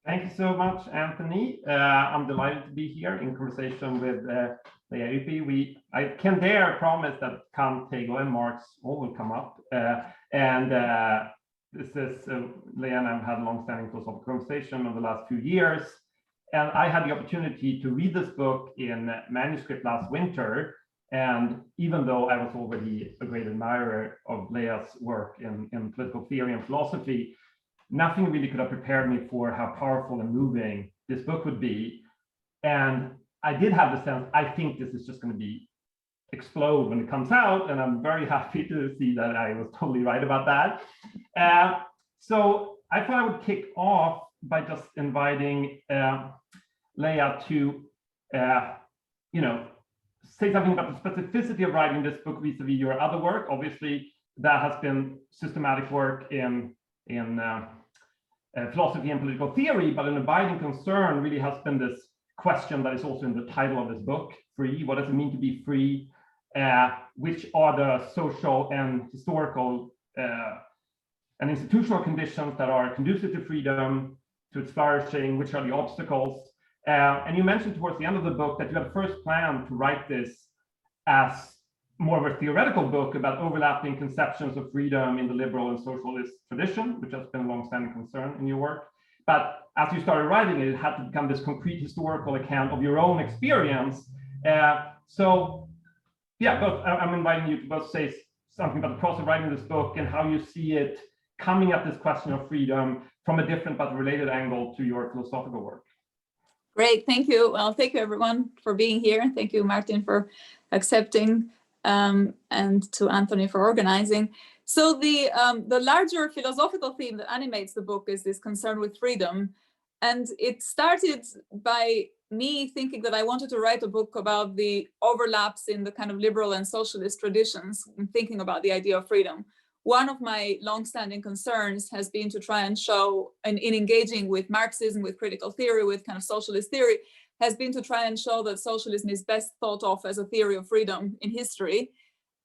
Thank you so much, Anthony. I'm delighted to be here in conversation with Lea Ypi. I can dare promise that Kant, Hegel, and Marx all will come up. This is Lea and I have had a long-standing philosophical conversation over the last few years. And I had the opportunity to read this book in manuscript last winter. And even though I was already a great admirer of Lea's work in political theory and philosophy, nothing really could have prepared me for how powerful and moving this book would be. And I did have the sense, I think this is just going to explode when it comes out. And I'm very happy to see that I was totally right about that. So I thought I would kick off by just inviting Lea to, say something about the specificity of writing this book vis-a-vis your other work. Obviously, that has been systematic work in philosophy and political theory, but an abiding concern really has been this question that is also in the title of this book, free. What does it mean to be free? Which are the social and historical and institutional conditions that are conducive to freedom, to its flourishing? Which are the obstacles? And you mentioned towards the end of the book that you had first planned to write this as more of a theoretical book about overlapping conceptions of freedom in the liberal and socialist tradition, which has been a long-standing concern in your work. But as you started writing it, it had to become this concrete historical account of your own experience. So yeah, I'm inviting you to both say something about the process of writing this book and how you see it coming at this question of freedom from a different but related angle to your philosophical work. Great, thank you. Well, thank you everyone for being here. Thank you, Martin, for accepting, and to Anthony for organizing. So the larger philosophical theme that animates the book is this concern with freedom. And it started by me thinking that I wanted to write a book about the overlaps in the kind of liberal and socialist traditions and thinking about the idea of freedom. One of my long-standing concerns has been to try and show, and in engaging with Marxism, with critical theory, with kind of socialist theory, has been to try and show that socialism is best thought of as a theory of freedom in history.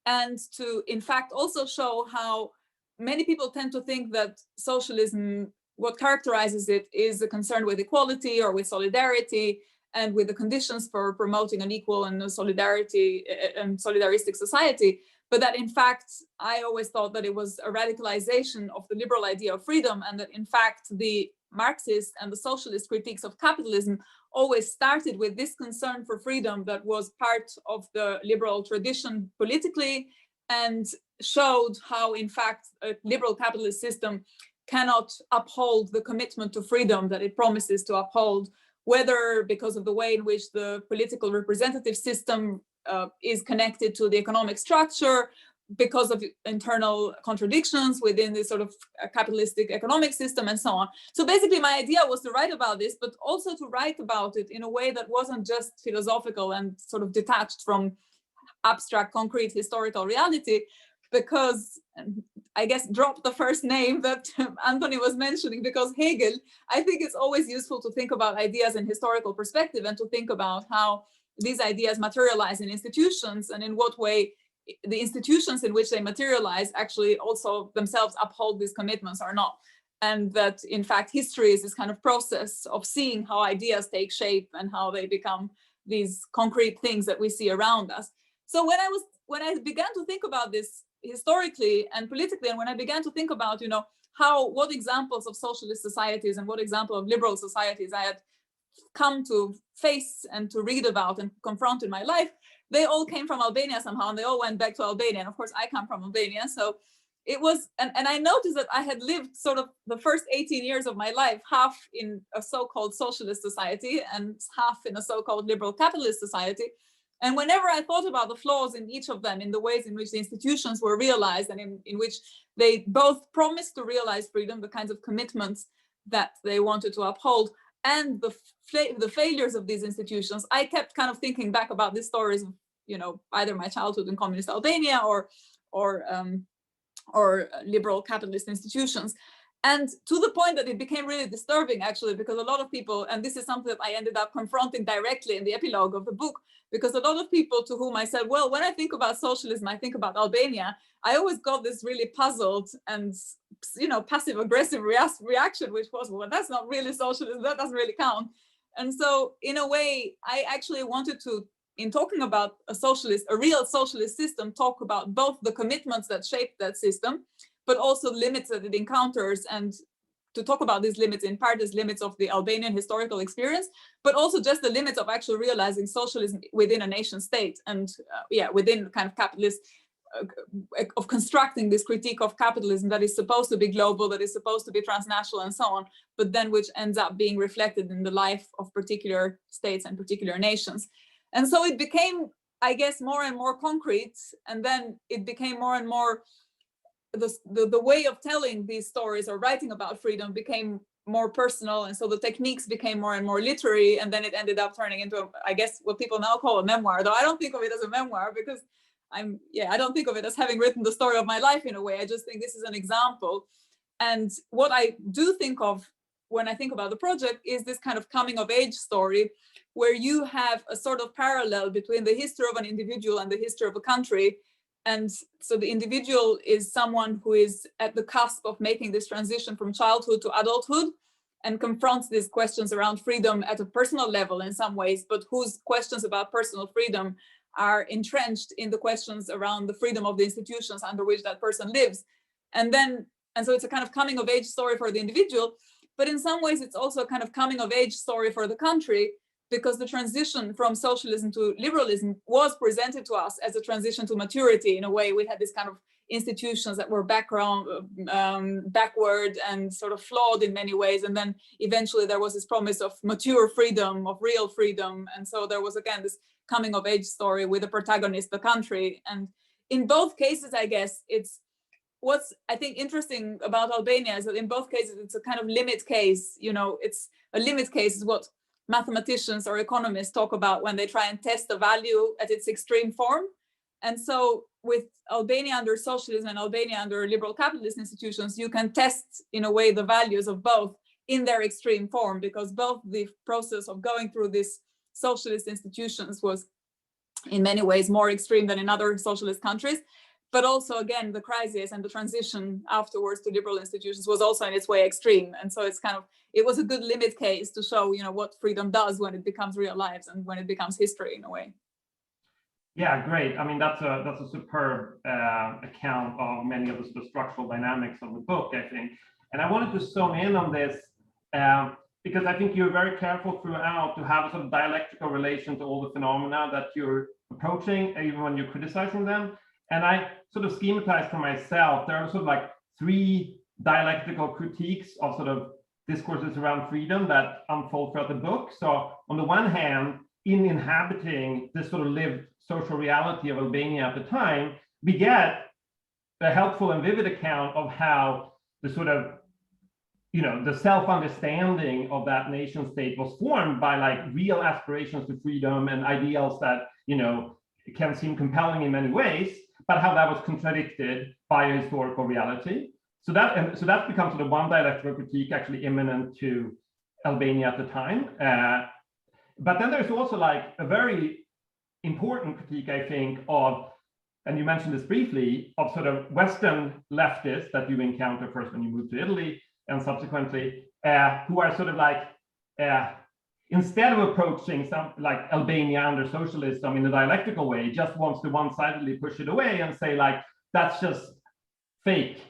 And to, in fact, also show how many people tend to think that socialism, what characterizes it is a concern with equality or with solidarity and with the conditions for promoting an equal and a solidarity and solidaristic society. But that in fact, I always thought that it was a radicalization of the liberal idea of freedom, and that in fact, the Marxist and the socialist critiques of capitalism always started with this concern for freedom that was part of the liberal tradition politically, and showed how in fact a liberal capitalist system cannot uphold the commitment to freedom that it promises to uphold, whether because of the way in which the political representative system is connected to the economic structure, because of internal contradictions within this sort of capitalistic economic system and so on. So basically my idea was to write about this, but also to write about it in a way that wasn't just philosophical and sort of detached from abstract, concrete historical reality, because I guess drop the first name that Anthony was mentioning, because Hegel, I think it's always useful to think about ideas in historical perspective and to think about how these ideas materialize in institutions and in what way the institutions in which they materialize actually also themselves uphold these commitments or not. And that in fact, history is this kind of process of seeing how ideas take shape and how they become these concrete things that we see around us. So when I began to think about this historically and politically, and when I began to think about, what examples of socialist societies and what example of liberal societies I had come to face and to read about and confront in my life, they all came from Albania somehow, and they all went back to Albania. And of course, I come from Albania. So it was, and I noticed that I had lived sort of the first 18 years of my life, half in a so-called socialist society and half in a so-called liberal capitalist society. And whenever I thought about the flaws in each of them, in the ways in which the institutions were realized and in which they both promised to realize freedom, the kinds of commitments that they wanted to uphold, and the failures of these institutions, I kept kind of thinking back about these stories of, either my childhood in communist Albania or liberal capitalist institutions. And to the point that it became really disturbing, actually, because a lot of people, and this is something that I ended up confronting directly in the epilogue of the book, because a lot of people to whom I said, well, when I think about socialism, I think about Albania, I always got this really puzzled and, you know, passive aggressive reaction, which was, well, that's not really socialism, that doesn't really count. And so in a way, I actually wanted to, in talking about a real socialist system, talk about both the commitments that shape that system, but also limits that it encounters, and to talk about these limits, in part as limits of the Albanian historical experience, but also just the limits of actually realizing socialism within a nation state, and within kind of capitalist, of constructing this critique of capitalism that is supposed to be global, that is supposed to be transnational and so on, but then which ends up being reflected in the life of particular states and particular nations. And so it became, I guess, more and more concrete, and then it became more and more, the way of telling these stories or writing about freedom became more personal, and so the techniques became more and more literary, and then it ended up turning into, I guess, what people now call a memoir, though I don't think of it as a memoir, because I don't think of it as having written the story of my life in a way. I just think this is an example. And what I do think of when I think about the project is this kind of coming of age story, where you have a sort of parallel between the history of an individual and the history of a country. And so the individual is someone who is at the cusp of making this transition from childhood to adulthood, and confronts these questions around freedom at a personal level in some ways, but whose questions about personal freedom are entrenched in the questions around the freedom of the institutions under which that person lives. And so it's a kind of coming of age story for the individual, but in some ways it's also a kind of coming of age story for the country, because the transition from socialism to liberalism was presented to us as a transition to maturity. In a way, we had this kind of institutions that were backward and sort of flawed in many ways. And then eventually there was this promise of mature freedom, of real freedom. And so there was, again, this coming of age story with the protagonist, the country. And in both cases, I guess, what's I think interesting about Albania is that in both cases, it's a kind of limit case. You know, it's a limit case is what mathematicians or economists talk about when they try and test a value at its extreme form. And so with Albania under socialism and Albania under liberal capitalist institutions, you can test in a way the values of both in their extreme form, because both the process of going through these socialist institutions was in many ways more extreme than in other socialist countries. But also, again, the crisis and the transition afterwards to liberal institutions was also in its way extreme. And so it was a good limit case to show, you know, what freedom does when it becomes real lives and when it becomes history in a way. Yeah, great. I mean, that's a superb account of many of the structural dynamics of the book, I think. And I wanted to zone in on this because I think you're very careful throughout to have a sort of dialectical relation to all the phenomena that you're approaching, even when you're criticizing them. And I sort of schematized for myself, there are sort of like three dialectical critiques of sort of discourses around freedom that unfold throughout the book. So on the one hand, in inhabiting this sort of lived social reality of Albania at the time, we get a helpful and vivid account of how the sort of, you know, the self-understanding of that nation state was formed by like real aspirations to freedom and ideals that, you know, can seem compelling in many ways, but how that was contradicted by a historical reality. So that becomes sort of one dialectical critique actually imminent to Albania at the time. But then there's also like a very important critique, I think, of, and you mentioned this briefly, of sort of Western leftists that you encounter first when you move to Italy and subsequently, who are sort of like, instead of approaching some like Albania under socialism in a dialectical way, just wants to one-sidedly push it away and say like, that's just fake,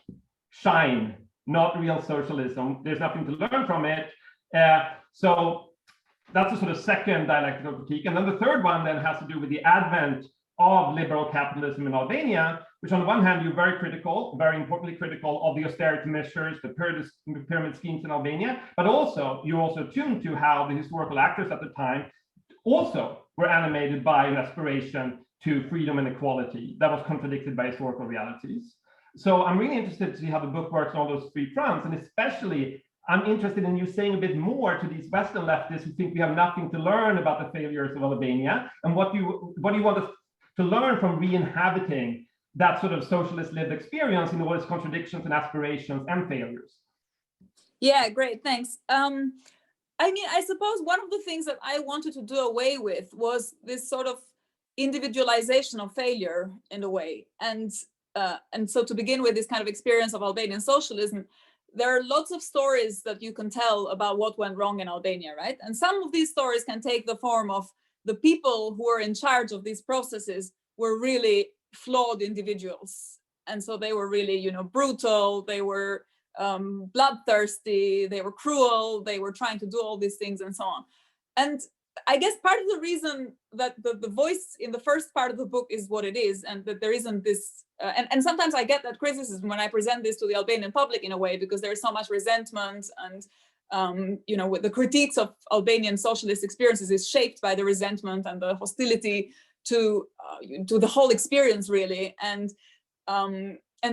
shine, not real socialism. There's nothing to learn from it. So that's a sort of second dialectical critique. And then the third one then has to do with the advent of liberal capitalism in Albania, which on the one hand, you're very critical, very importantly critical of the austerity measures, the pyramid schemes in Albania, but also you're also tuned to how the historical actors at the time also were animated by an aspiration to freedom and equality that was contradicted by historical realities. So I'm really interested to see how the book works on all those three fronts, and especially I'm interested in you saying a bit more to these Western leftists who think we have nothing to learn about the failures of Albania, and what do you want us to learn from re-inhabiting that sort of socialist lived experience in all its contradictions and aspirations and failures? Yeah, great, thanks. I mean, I suppose one of the things that I wanted to do away with was this sort of individualization of failure in a way. And so to begin with this kind of experience of Albanian socialism, there are lots of stories that you can tell about what went wrong in Albania, right? And some of these stories can take the form of the people who were in charge of these processes were really flawed individuals. And so they were really, you know, brutal, they were bloodthirsty, they were cruel, they were trying to do all these things and so on. And I guess part of the reason that the voice in the first part of the book is what it is, and that there isn't this, and sometimes I get that criticism when I present this to the Albanian public in a way, because there's so much resentment and, you know, with the critiques of Albanian socialist experiences is shaped by the resentment and the hostility to the whole experience, really. And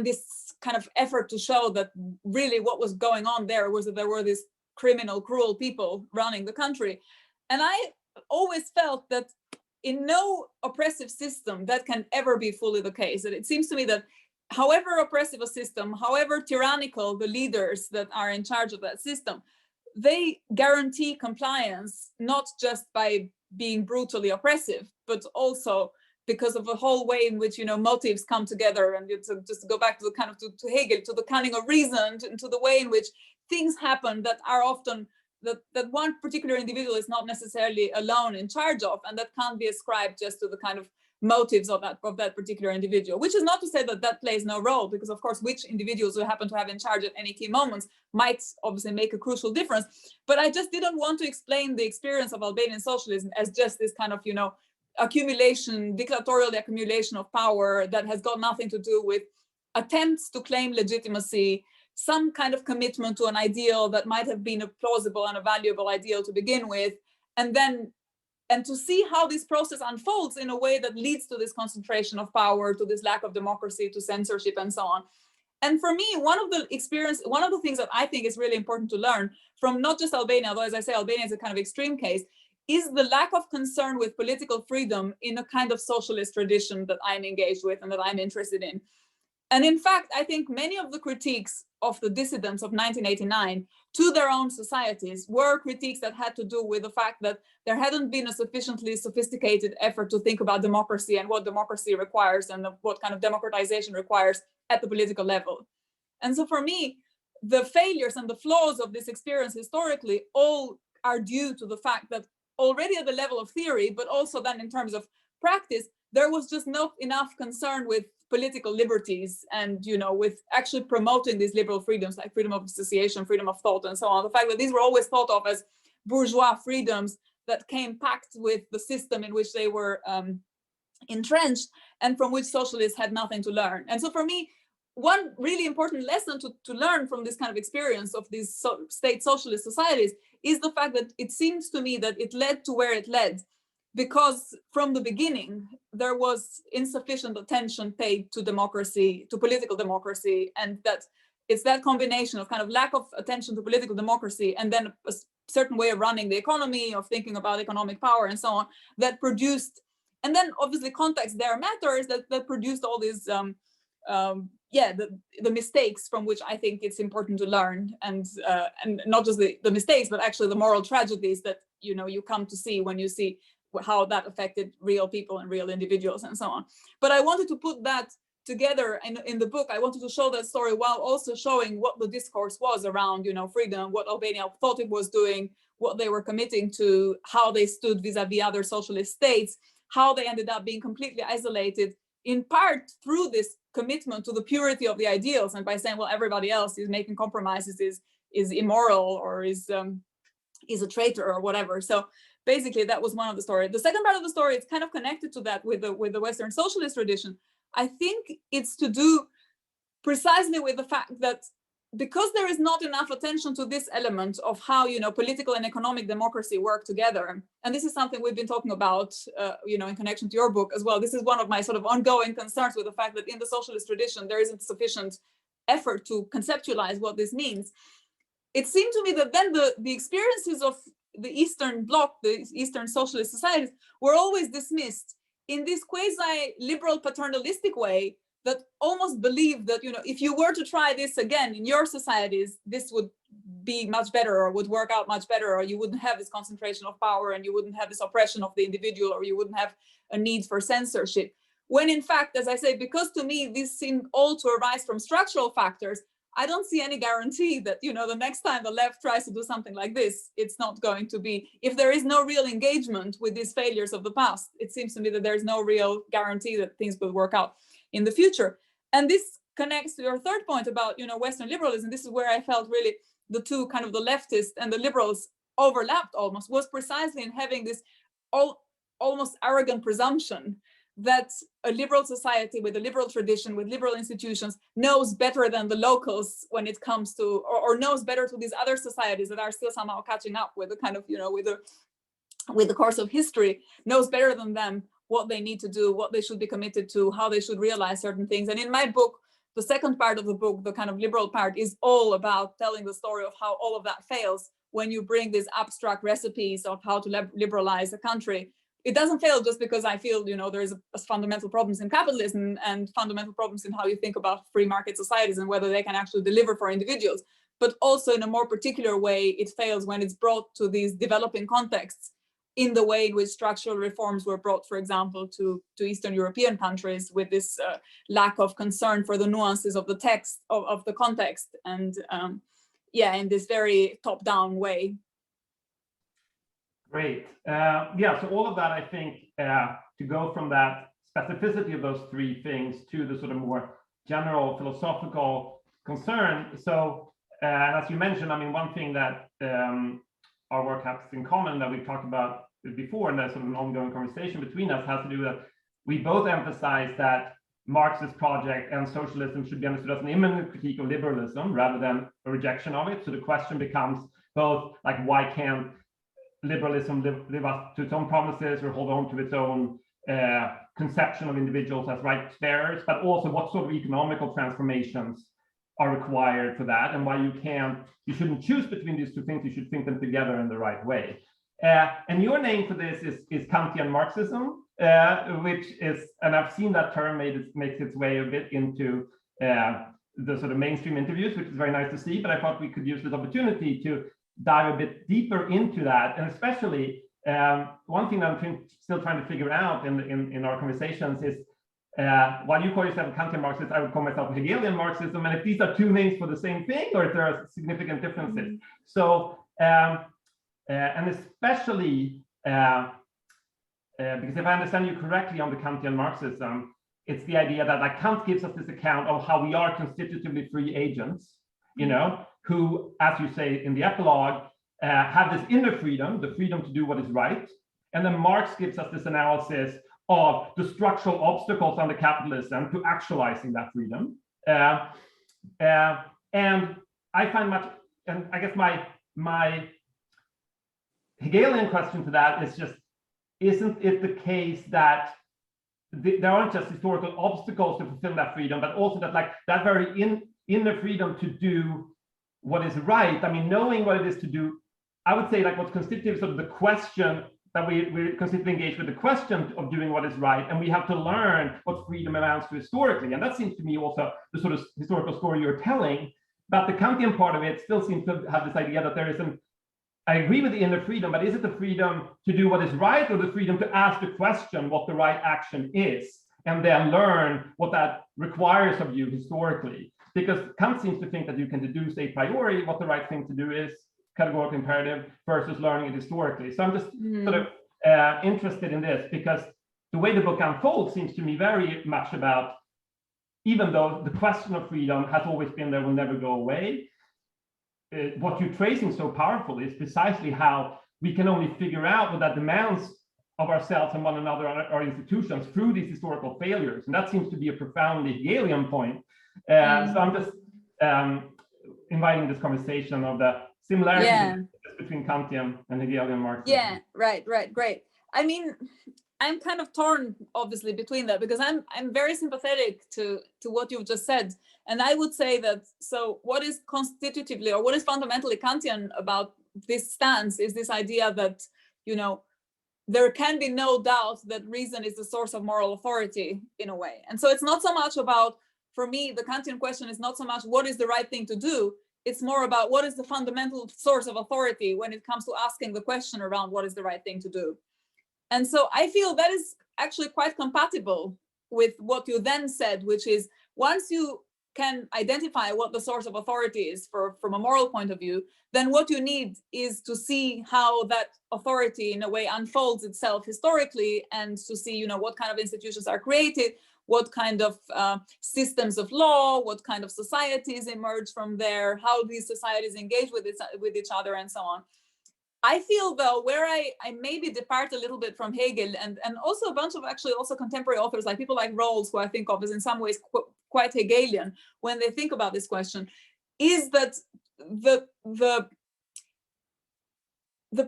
this kind of effort to show that really what was going on there was that there were these criminal, cruel people running the country. And I always felt that in no oppressive system that can ever be fully the case. That it seems to me that however oppressive a system, however tyrannical the leaders that are in charge of that system, they guarantee compliance, not just by being brutally oppressive, but also because of the whole way in which, you know, motives come together. And just to go back to the kind of to Hegel, to the cunning of reason, to the way in which things happen that are often that one particular individual is not necessarily alone in charge of, and that can't be ascribed just to the kind of motives of that particular individual, which is not to say that that plays no role, because of course which individuals we happen to have in charge at any key moments might obviously make a crucial difference. But I just didn't want to explain the experience of Albanian socialism as just this kind of, you know, accumulation, dictatorial accumulation of power that has got nothing to do with attempts to claim legitimacy, some kind of commitment to an ideal that might have been a plausible and a valuable ideal to begin with, and to see how this process unfolds in a way that leads to this concentration of power, to this lack of democracy, to censorship, and so on. And for me, one of the things that I think is really important to learn from not just Albania, although as I say, Albania is a kind of extreme case, is the lack of concern with political freedom in a kind of socialist tradition that I'm engaged with and that I'm interested in. And in fact, I think many of the critiques of the dissidents of 1989 to their own societies were critiques that had to do with the fact that there hadn't been a sufficiently sophisticated effort to think about democracy and what democracy requires and what kind of democratization requires at the political level. And so for me, the failures and the flaws of this experience historically all are due to the fact that already at the level of theory, but also then in terms of practice, there was just not enough concern with political liberties and, you know, with actually promoting these liberal freedoms like freedom of association, freedom of thought, and so on. The fact that these were always thought of as bourgeois freedoms that came packed with the system in which they were entrenched and from which socialists had nothing to learn. And so for me, one really important lesson to learn from this kind of experience of these state socialist societies is the fact that it seems to me that it led to where it led because from the beginning, there was insufficient attention paid to democracy, to political democracy, and that it's that combination of kind of lack of attention to political democracy and then a certain way of running the economy, of thinking about economic power and so on, that produced, and then obviously context there matters, that produced all these, the mistakes from which I think it's important to learn, and not just the mistakes, but actually the moral tragedies that, you know, you come to see when you see how that affected real people and real individuals and so on. But I wanted to put that together in the book. I wanted to show that story while also showing what the discourse was around, you know, freedom, what Albania thought it was doing, what they were committing to, how they stood vis-a-vis other socialist states, how they ended up being completely isolated, in part through this commitment to the purity of the ideals, and by saying, well, everybody else is making compromises, is immoral, or is a traitor or whatever. So basically, that was one of the stories. The second part of the story is kind of connected to that with the Western socialist tradition. I think it's to do precisely with the fact that because there is not enough attention to this element of how, you know, political and economic democracy work together, and this is something we've been talking about, you know, in connection to your book as well. This is one of my sort of ongoing concerns with the fact that in the socialist tradition there isn't sufficient effort to conceptualize what this means. It seemed to me that then the experiences of the Eastern Bloc, the Eastern socialist societies, were always dismissed in this quasi-liberal paternalistic way that almost believed that, you know, if you were to try this again in your societies, this would be much better, or would work out much better, or you wouldn't have this concentration of power, and you wouldn't have this oppression of the individual, or you wouldn't have a need for censorship. When in fact, as I say, because to me these seem all to arise from structural factors, I don't see any guarantee that, you know, the next time the left tries to do something like this, it's not going to be, if there is no real engagement with these failures of the past, it seems to me that there's no real guarantee that things will work out in the future. And this connects to your third point about, you know, Western liberalism. This is where I felt really the two, kind of the leftists and the liberals, overlapped almost, was precisely in having this almost arrogant presumption that a liberal society with a liberal tradition, with liberal institutions, knows better than the locals when it comes to, or knows better to these other societies that are still somehow catching up with the kind of, you know, with the course of history, knows better than them what they need to do, what they should be committed to, how they should realize certain things. And in my book, the second part of the book, the kind of liberal part, is all about telling the story of how all of that fails when you bring these abstract recipes of how to liberalize a country. It doesn't fail just because I feel, you know, there's fundamental problems in capitalism and fundamental problems in how you think about free market societies and whether they can actually deliver for individuals. But also in a more particular way, it fails when it's brought to these developing contexts in the way in which structural reforms were brought, for example, to Eastern European countries, with this lack of concern for the nuances of the text, of the context, and yeah, in this very top-down way. Great. Yeah, so all of that, I think, to go from that specificity of those three things to the sort of more general philosophical concern. So, as you mentioned, I mean, one thing that our work has in common that we've talked about before, and there's sort of an ongoing conversation between us, has to do with, we both emphasize that Marxist project and socialism should be understood as an immanent critique of liberalism rather than a rejection of it. So the question becomes both like, why can't liberalism live up to its own promises or hold on to its own conception of individuals as rights bearers, but also what sort of economical transformations are required for that, and why you shouldn't choose between these two things, you should think them together in the right way. And your name for this is Kantian Marxism, which is, and I've seen that term makes its way a bit into the sort of mainstream interviews, which is very nice to see, but I thought we could use this opportunity to dive a bit deeper into that. And especially one thing that I'm still trying to figure out in our conversations is, while you call yourself a Kantian Marxist, I would call myself a Hegelian Marxism, and if these are two names for the same thing, or if there are significant differences. Mm-hmm. So, and especially, because if I understand you correctly on the Kantian Marxism, it's the idea that like Kant gives us this account of how we are constitutively free agents, you know, who, as you say in the epilogue, have this inner freedom, the freedom to do what is right. And then Marx gives us this analysis of the structural obstacles under capitalism to actualizing that freedom. And I find much, and I guess my Hegelian question to that is just, isn't it the case that there aren't just historical obstacles to fulfill that freedom, but also that like that very inner freedom to do what is right? I mean, knowing what it is to do, I would say like what's constitutive sort of the question that we're constantly engaged with the question of doing what is right, and we have to learn what freedom amounts to historically. And that seems to me also the sort of historical story you're telling, but the Kantian part of it still seems to have this idea that there is I agree with the inner freedom, but is it the freedom to do what is right, or the freedom to ask the question what the right action is, and then learn what that requires of you historically? Because Kant seems to think that you can deduce a priori what the right thing to do is, categorical imperative, versus learning it historically. So I'm just sort of interested in this, because the way the book unfolds seems to me very much about, even though the question of freedom has always been there, will never go away, what you're tracing so powerfully is precisely how we can only figure out what that demands of ourselves and one another, our institutions, through these historical failures. And that seems to be a profoundly Hegelian point. So I'm just inviting this conversation of the similarities between Kantian and Hegelian Marxism. Yeah, right, great. I mean, I'm kind of torn, obviously, between that, because I'm very sympathetic to what you've just said. And I would say that, so what is constitutively, or what is fundamentally Kantian about this stance is this idea that, you know, there can be no doubt that reason is the source of moral authority in a way. And so it's not so much about, for me, the Kantian question is not so much what is the right thing to do, it's more about what is the fundamental source of authority when it comes to asking the question around what is the right thing to do. And so I feel that is actually quite compatible with what you then said, which is once you can identify what the source of authority is from a moral point of view, then what you need is to see how that authority in a way unfolds itself historically, and to see, you know, what kind of institutions are created, what kind of systems of law, what kind of societies emerge from there, how these societies engage with each other, and so on. I feel, though, where I maybe depart a little bit from Hegel, and also a bunch of actually also contemporary authors, like people like Rawls, who I think of as in some ways quite Hegelian when they think about this question, is that the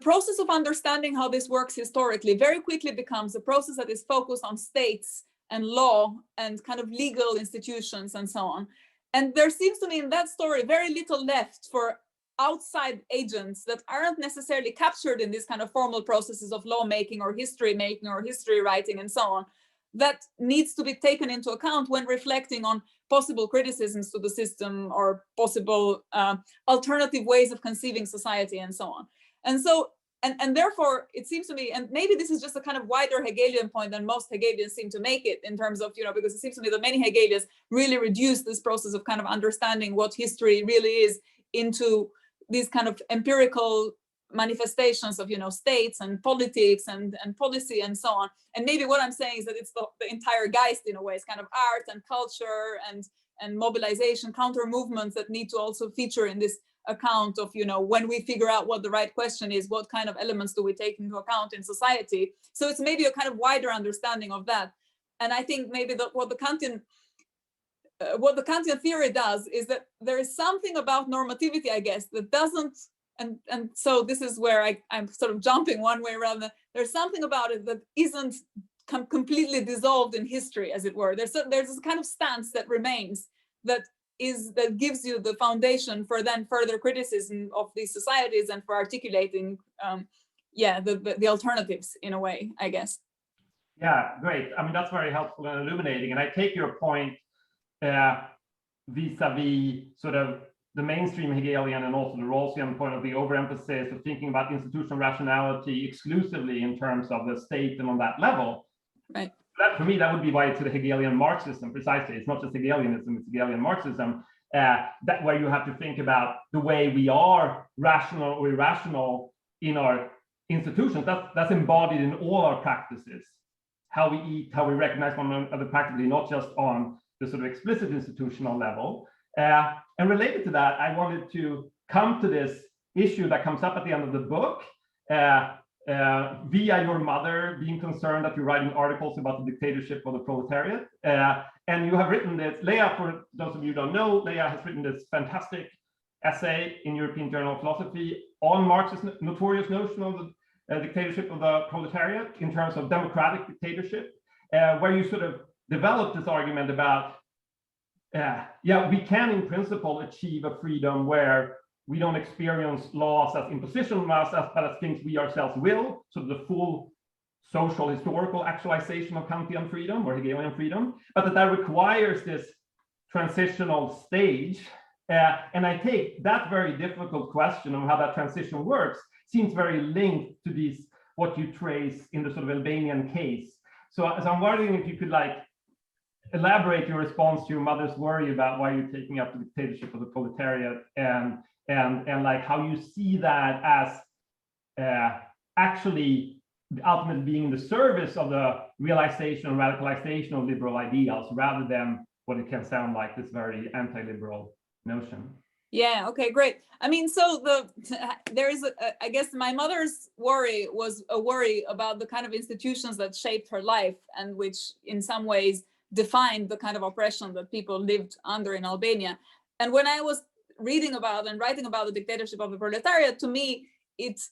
process of understanding how this works historically very quickly becomes a process that is focused on states and law and kind of legal institutions and so on. And there seems to me in that story very little left for outside agents that aren't necessarily captured in these kind of formal processes of lawmaking or history making or history writing and so on, that needs to be taken into account when reflecting on possible criticisms to the system or possible alternative ways of conceiving society and so on. And so, and therefore, it seems to me, and maybe this is just a kind of wider Hegelian point than most Hegelians seem to make it, in terms of, you know, because it seems to me that many Hegelians really reduce this process of kind of understanding what history really is into these kind of empirical manifestations of, you know, states and politics and policy and so on. And maybe what I'm saying is that it's the entire Geist in a way. It's kind of art and culture and mobilization, counter movements that need to also feature in this account of, you know, when we figure out what the right question is, what kind of elements do we take into account in society. So it's maybe a kind of wider understanding of that. And I think maybe that what the Kantian theory does is that there is something about normativity, I guess, that doesn't, and so this is where I'm sort of jumping one way rather than, there's something about it that isn't completely dissolved in history, as it were. There's this kind of stance that remains, that gives you the foundation for then further criticism of these societies and for articulating, the alternatives in a way, I guess. Yeah, great. I mean, that's very helpful and illuminating. And I take your point vis-a-vis sort of the mainstream Hegelian and also the Rawlsian point of the overemphasis of thinking about institutional rationality exclusively in terms of the state and on that level. Right. That, for me, that would be why it's the Hegelian Marxism, precisely. It's not just Hegelianism, it's Hegelian Marxism, that where you have to think about the way we are rational or irrational in our institutions. That's embodied in all our practices. How we eat, how we recognize one another practically, not just on the sort of explicit institutional level. And related to that, I wanted to come to this issue that comes up at the end of the book, via your mother being concerned that you're writing articles about the dictatorship of the proletariat. And you have written this, Lea, for those of you who don't know, Lea has written this fantastic essay in European Journal of Philosophy on Marx's notorious notion of the dictatorship of the proletariat in terms of democratic dictatorship, where you sort of developed this argument about, we can in principle achieve a freedom where we don't experience laws as imposition on us, but as things we ourselves will, so the full social historical actualization of Kantian freedom or Hegelian freedom, but that requires this transitional stage. And I take that very difficult question of how that transition works seems very linked to these, what you trace in the sort of Albanian case. So I'm wondering if you could elaborate your response to your mother's worry about why you're taking up the dictatorship of the proletariat, and how you see that as actually ultimately being in the service of the realization and radicalization of liberal ideals, rather than what it can sound like this very anti-liberal notion. Yeah, okay, great. I mean, so I guess my mother's worry was a worry about the kind of institutions that shaped her life and which in some ways defined the kind of oppression that people lived under in Albania. And when I was reading about and writing about the dictatorship of the proletariat, to me,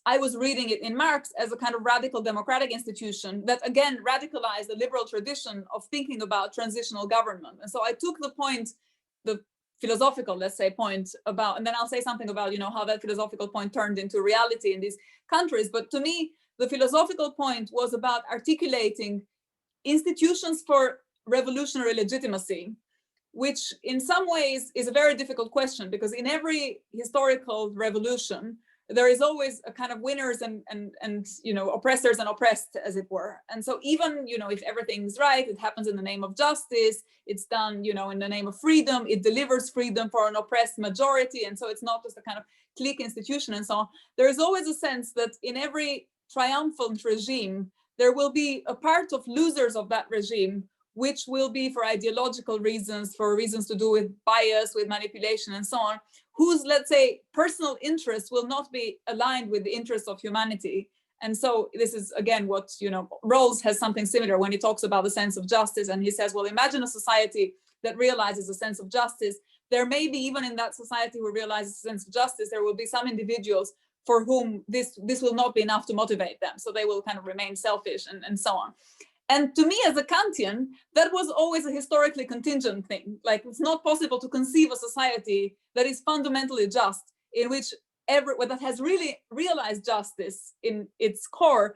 I was reading it in Marx as a kind of radical democratic institution that again radicalized the liberal tradition of thinking about transitional government. And so I took the philosophical, let's say, point about, and then I'll say something about, how that philosophical point turned into reality in these countries. But to me, the philosophical point was about articulating institutions for revolutionary legitimacy which in some ways is a very difficult question, because in every historical revolution, there is always a kind of winners and oppressors and oppressed, as it were. And so even, if everything's right, it happens in the name of justice, it's done, in the name of freedom, it delivers freedom for an oppressed majority. And so it's not just a kind of clique institution and so on. There is always a sense that in every triumphant regime, there will be a part of losers of that regime, which will be for ideological reasons, for reasons to do with bias, with manipulation and so on, whose, let's say, personal interests will not be aligned with the interests of humanity. And so this is, again, what, Rawls has something similar when he talks about the sense of justice. And he says, well, imagine a society that realizes a sense of justice. There may be, even in that society who realizes a sense of justice, there will be some individuals for whom this will not be enough to motivate them. So they will kind of remain selfish and so on. And to me, as a Kantian, that was always a historically contingent thing. Like, it's not possible to conceive a society that is fundamentally just, in which that has really realized justice in its core,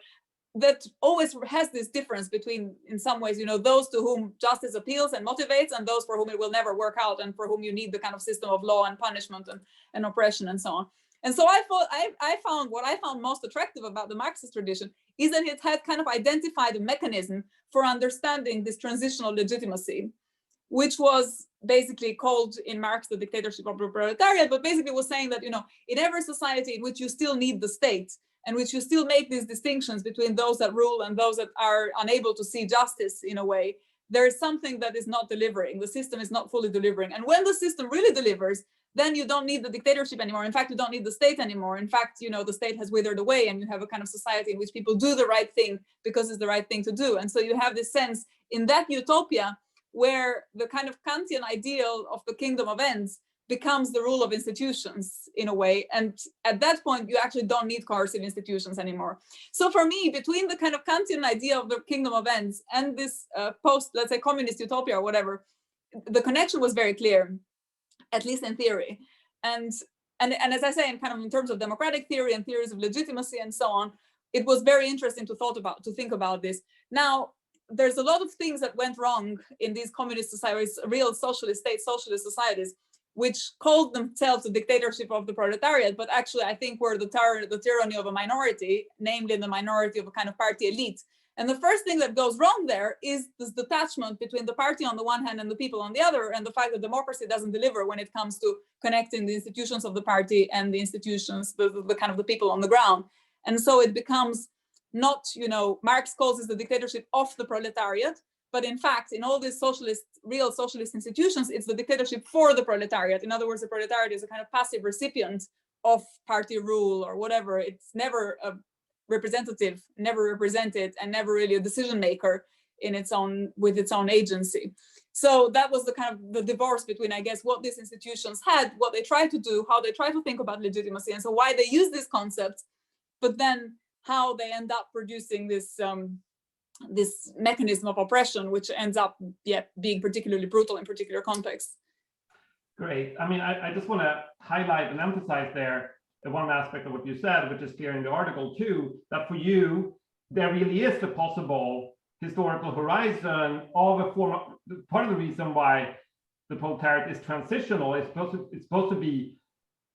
that always has this difference between, in some ways, those to whom justice appeals and motivates, and those for whom it will never work out, and for whom you need the kind of system of law and punishment and oppression and so on. And so I found what I found most attractive about the Marxist tradition is that it had kind of identified a mechanism for understanding this transitional legitimacy, which was basically called in Marx the dictatorship of the proletariat, but basically was saying that, in every society in which you still need the state, and which you still make these distinctions between those that rule and those that are unable to see justice in a way, there is something that is not delivering. The system is not fully delivering. And when the system really delivers, then you don't need the dictatorship anymore. In fact, you don't need the state anymore. In fact, the state has withered away, and you have a kind of society in which people do the right thing because it's the right thing to do. And so you have this sense in that utopia where the kind of Kantian ideal of the kingdom of ends becomes the rule of institutions in a way. And at that point, you actually don't need coercive institutions anymore. So for me, between the kind of Kantian idea of the kingdom of ends and this post, let's say, communist utopia or whatever, the connection was very clear, at least in theory. And as I say, in terms of democratic theory and theories of legitimacy and so on, it was very interesting to think about this. Now, there's a lot of things that went wrong in these communist societies, real socialist states, socialist societies, which called themselves the dictatorship of the proletariat, but actually I think were the tyranny of a minority, namely the minority of a kind of party elite. And the first thing that goes wrong there is this detachment between the party on the one hand and the people on the other, and the fact that democracy doesn't deliver when it comes to connecting the institutions of the party and the institutions, the kind of the people on the ground. And so it becomes not, Marx calls it the dictatorship of the proletariat, but in fact, in all these real socialist institutions, it's the dictatorship for the proletariat. In other words, the proletariat is a kind of passive recipient of party rule or whatever. It's never a representative, never represented, and never really a decision maker with its own agency. So that was the kind of the divorce between, I guess, what these institutions had, what they tried to do, how they try to think about legitimacy, and so why they use these concepts, but then how they end up producing this this mechanism of oppression, which ends up being particularly brutal in particular contexts. Great. I mean, I just want to highlight and emphasize there the one aspect of what you said, which is clear in the article too, that for you, there really is the possible historical horizon of a form of, part of the reason why the proletariat is transitional, it's supposed to be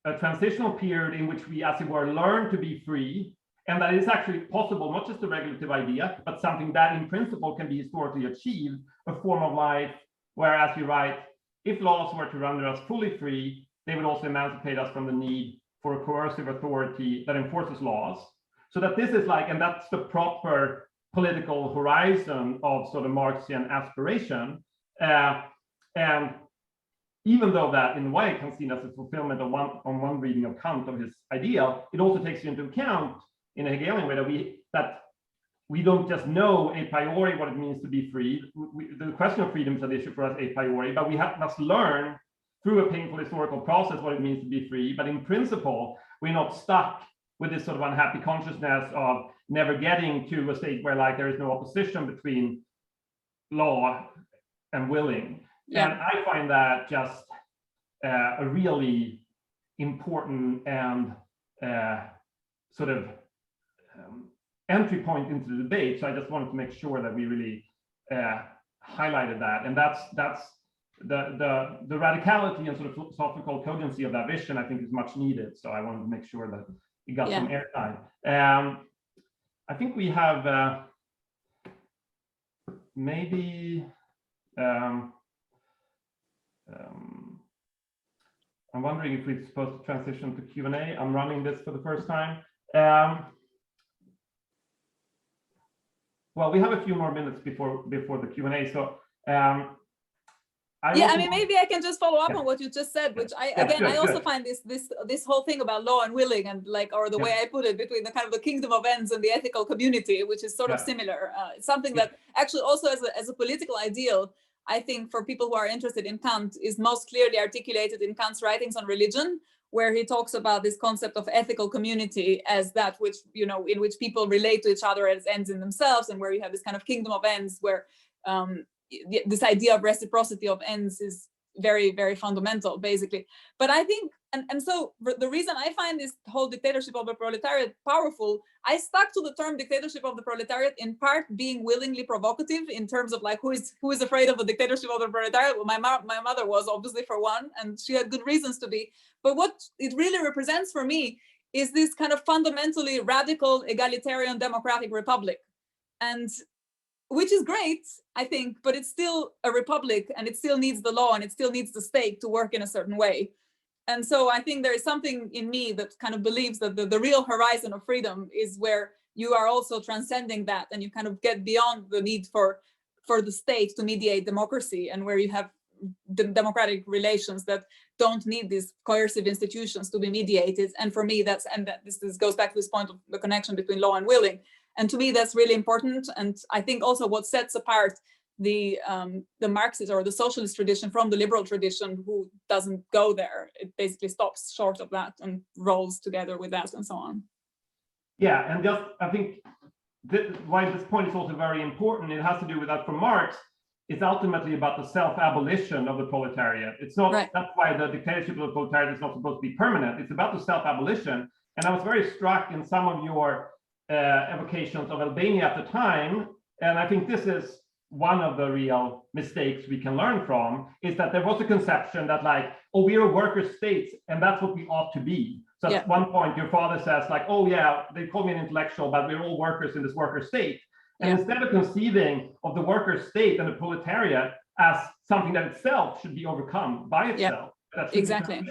a transitional period in which we, as it were, learn to be free, and that is actually possible, not just a regulative idea, but something that in principle can be historically achieved, a form of life where, as you write, if laws were to render us fully free, they would also emancipate us from the need for a coercive authority that enforces laws. So that this is like, and that's the proper political horizon of sort of Marxian aspiration. And even though that in a way can be seen as a fulfillment of one reading of Kant of his ideal, it also takes into account in a Hegelian way that we don't just know a priori what it means to be free. The question of freedom is an issue for us a priori, but we must learn through a painful historical process what it means to be free. But in principle, we're not stuck with this sort of unhappy consciousness of never getting to a state where like there is no opposition between law and willing. Yeah. And I find that just a really important and sort of entry point into the debate. So I just wanted to make sure that we really highlighted that. And that's the radicality and sort of philosophical cogency of that vision, I think, is much needed. So I wanted to make sure that it got some airtime. I think we have maybe I'm wondering if we're supposed to transition to Q&A. I'm running this for the first time. Well, we have a few more minutes before the Q&A. So I mean, maybe I can just follow up on what you just said, which I also find this whole thing about law and willing, and like, or the way I put it, between the kind of the kingdom of ends and the ethical community, which is sort of similar. It's something that actually also as a political ideal, I think for people who are interested in Kant, is most clearly articulated in Kant's writings on religion, where he talks about this concept of ethical community as that which, you know, in which people relate to each other as ends in themselves, and where you have this kind of kingdom of ends where this idea of reciprocity of ends is very, very fundamental, basically. But I think, and so the reason I find this whole dictatorship of the proletariat powerful, I stuck to the term dictatorship of the proletariat in part being willingly provocative in terms of like who is afraid of the dictatorship of the proletariat. Well, my mother was, obviously, for one, and she had good reasons to be. But what it really represents for me is this kind of fundamentally radical egalitarian democratic republic, and which is great, I think, but it's still a republic, and it still needs the law, and it still needs the state to work in a certain way. And so I think there is something in me that kind of believes that the real horizon of freedom is where you are also transcending that, and you kind of get beyond the need for the state to mediate democracy, and where you have democratic relations that don't need these coercive institutions to be mediated. And for me, this goes back to this point of the connection between law and willing. And to me, that's really important. And I think also what sets apart the Marxist or the socialist tradition from the liberal tradition, who doesn't go there. It basically stops short of that and rolls together with that and so on. Yeah, and just I think why this point is also very important, it has to do with that for Marx, it's ultimately about the self-abolition of the proletariat. It's not, that's why the dictatorship of the proletariat is not supposed to be permanent. It's about the self-abolition. And I was very struck in some of your evocations of Albania at the time, and I think this is one of the real mistakes we can learn from, is that there was a conception that like, oh, we're a worker state and that's what we ought to be. So at one point your father says like, oh yeah, they call me an intellectual, but we're all workers in this worker state. And instead of conceiving of the worker state and the proletariat as something that itself should be overcome by itself, exactly,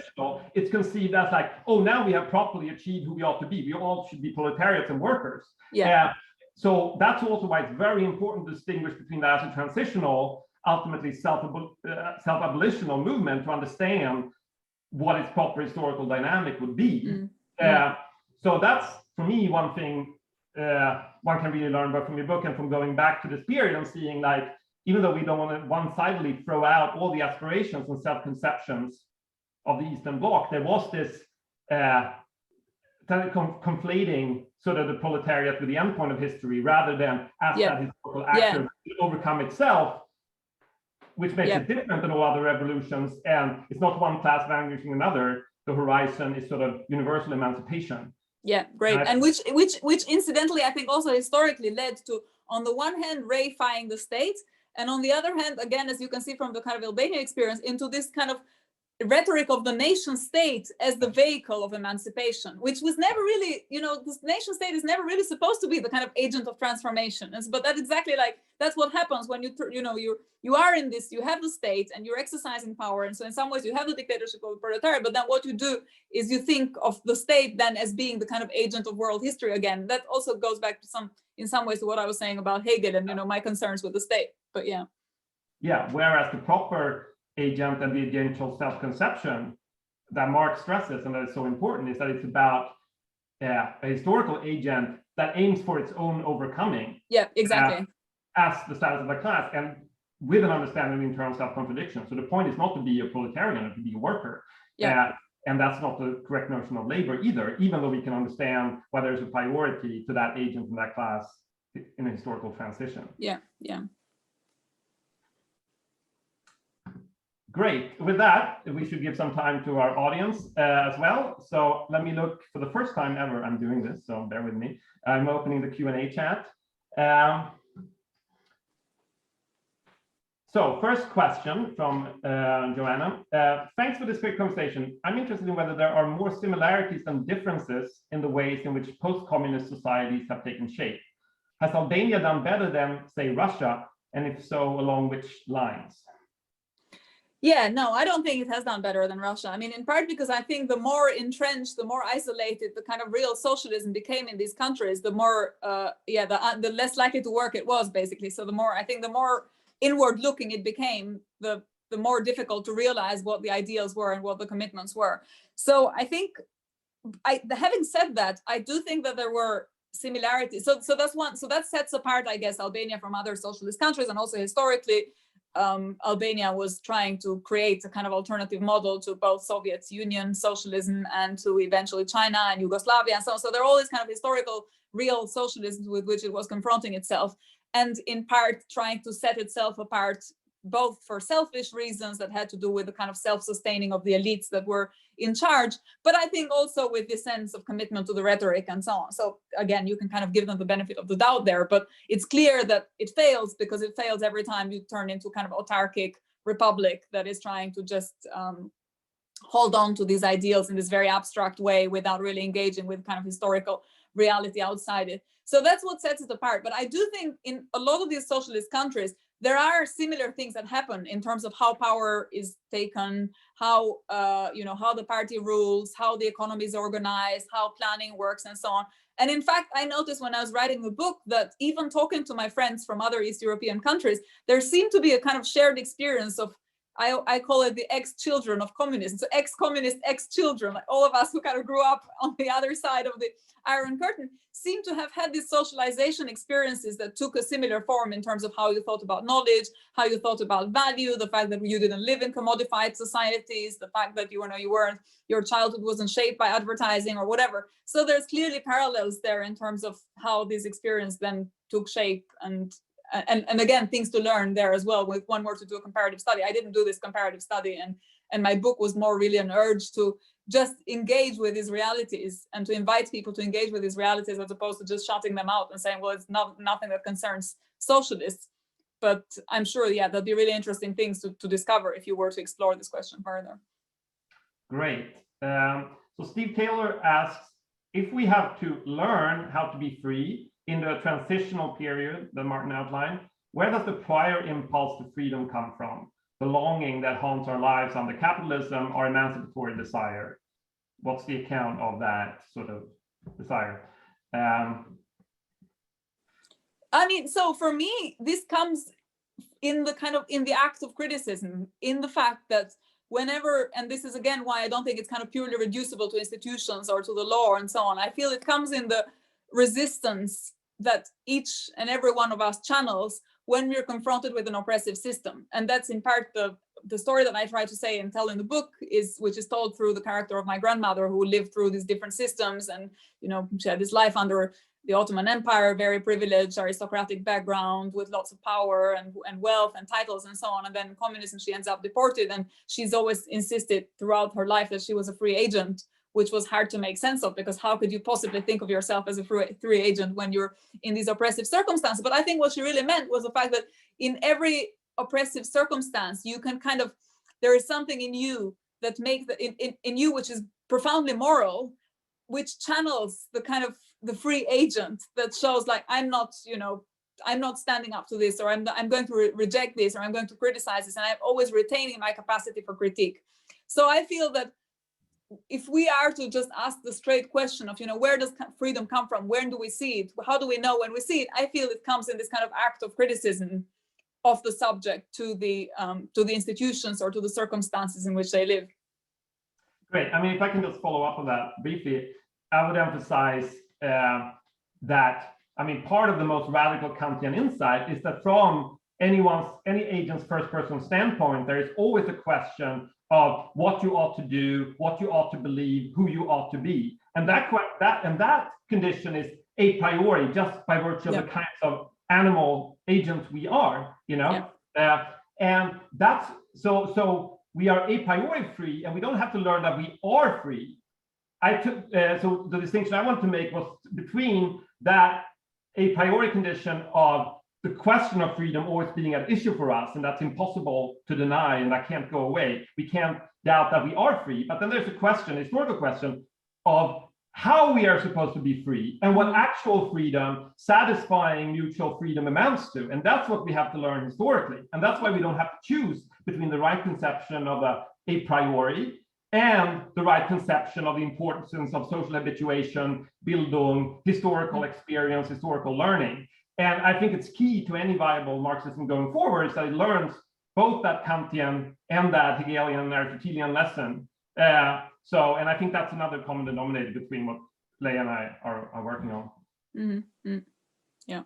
it's conceived as like, oh, now we have properly achieved who we ought to be. We all should be proletariats and workers. So that's also why it's very important to distinguish between that as a transitional, ultimately self-abolitional movement to understand what its proper historical dynamic would be. So that's, for me, one thing one can really learn both from your book and from going back to this period and seeing like, even though we don't want to one-sidedly throw out all the aspirations and self-conceptions of the Eastern Bloc, there was this conflating sort of the proletariat with the endpoint of history, rather than as that historical actor to overcome itself, which makes it different than all other revolutions. And it's not one class vanquishing another. The horizon is sort of universal emancipation. Yeah, great. And which incidentally, I think also historically led to, on the one hand, reifying the state, and on the other hand, again, as you can see from the kind of Albania experience, into this kind of rhetoric of the nation state as the vehicle of emancipation, which was never really, you know, this nation state is never really supposed to be the kind of agent of transformation. But that's exactly like, that's what happens when you are in this, you have the state and you're exercising power. And so in some ways you have the dictatorship of the proletariat, but then what you do is you think of the state then as being the kind of agent of world history again. That also goes back to in some ways to what I was saying about Hegel and, you know, my concerns with the state, but yeah. Yeah, whereas the proper agent and the agential self-conception that Marx stresses, and that is so important, is that it's about a historical agent that aims for its own overcoming. Yeah, exactly. As the status of the class, and with an understanding of internal self-contradiction. So the point is not to be a proletarian, or to be a worker. Yeah. And that's not the correct notion of labor either, even though we can understand why there's a priority to that agent in that class in a historical transition. Yeah, yeah. Great. With that, we should give some time to our audience as well. So let me look, for the first time ever, I'm doing this, so bear with me. I'm opening the Q&A chat. So first question from Joanna. Thanks for this great conversation. I'm interested in whether there are more similarities than differences in the ways in which post-communist societies have taken shape. Has Albania done better than, say, Russia? And if so, along which lines? Yeah, no, I don't think it has done better than Russia. I mean, in part because I think the more entrenched, the more isolated the kind of real socialism became in these countries, the more, the less likely to work it was, basically. So the more inward looking it became, the more difficult to realize what the ideals were and what the commitments were. So I think, having said that, I do think that there were similarities. So that's one. So that sets apart, I guess, Albania from other socialist countries, and also historically, Albania was trying to create a kind of alternative model to both Soviet Union socialism and to eventually China and Yugoslavia and so on. So there are all these kind of historical real socialisms with which it was confronting itself, and in part trying to set itself apart both for selfish reasons that had to do with the kind of self-sustaining of the elites that were in charge, but I think also with this sense of commitment to the rhetoric and so on. So again, you can kind of give them the benefit of the doubt there, but it's clear that it fails because it fails every time you turn into kind of autarkic republic that is trying to just hold on to these ideals in this very abstract way without really engaging with kind of historical reality outside it. So that's what sets it apart. But I do think in a lot of these socialist countries, there are similar things that happen in terms of how power is taken, how how the party rules, how the economy is organized, how planning works, and so on. And in fact, I noticed when I was writing the book that even talking to my friends from other East European countries, there seemed to be a kind of shared experience of, I call it the ex-children of communism. So ex-communist, ex-children, like all of us who kind of grew up on the other side of the Iron Curtain, seem to have had these socialization experiences that took a similar form in terms of how you thought about knowledge, how you thought about value, the fact that you didn't live in commodified societies, the fact that your childhood wasn't shaped by advertising or whatever. So there's clearly parallels there in terms of how this experience then took shape, and again, things to learn there as well. With one more to do a comparative study. I didn't do this comparative study, and my book was more really an urge to just engage with these realities and to invite people to engage with these realities as opposed to just shutting them out and saying, well, it's nothing that concerns socialists. But I'm sure, yeah, that'd be really interesting things to discover if you were to explore this question further. Great. So Steve Taylor asks, if we have to learn how to be free in the transitional period that Martin outlined, where does the prior impulse to freedom come from? The longing that haunts our lives under capitalism, our emancipatory desire. What's the account of that sort of desire? I mean, so for me, this comes in the act of criticism, in the fact that whenever, and this is again why I don't think it's kind of purely reducible to institutions or to the law and so on, I feel it comes in the resistance that each and every one of us channels when we're confronted with an oppressive system. And that's in part the story that I try to say and tell in the book, which is told through the character of my grandmother, who lived through these different systems, and she had this life under the Ottoman Empire, very privileged aristocratic background with lots of power and wealth and titles and so on. And then communism, she ends up deported, and she's always insisted throughout her life that she was a free agent, which was hard to make sense of, because how could you possibly think of yourself as a free agent when you're in these oppressive circumstances? But I think what she really meant was the fact that in every oppressive circumstance, you can there is something in you that makes in you which is profoundly moral, which channels the kind of the free agent that shows like, I'm not standing up to this, or I'm going to reject this, or I'm going to criticize this, and I'm always retaining my capacity for critique. So I feel that if we are to just ask the straight question of, where does freedom come from? Where do we see it? How do we know when we see it? I feel it comes in this kind of act of criticism of the subject to the institutions or to the circumstances in which they live. Great. I mean, if I can just follow up on that briefly, I would emphasize that, I mean, part of the most radical Kantian insight is that from any agent's first person standpoint, there is always a question of what you ought to do, what you ought to believe, who you ought to be. And that condition is a priori just by virtue of the kinds of animal agents we are, and that's so we are a priori free, and we don't have to learn that we are free. So the distinction I want to make was between that a priori condition of the question of freedom always being an issue for us, and that's impossible to deny, and that can't go away. We can't doubt that we are free, but then there's a question, a historical question, of how we are supposed to be free and what actual freedom, satisfying mutual freedom amounts to. And that's what we have to learn historically. And that's why we don't have to choose between the right conception of a priori and the right conception of the importance of social habituation, Bildung, historical experience, historical learning. And I think it's key to any viable Marxism going forward is that it learns both that Kantian and that Hegelian and Aristotelian lesson. And I think that's another common denominator between what Lea and I are working on. Mm-hmm. Yeah.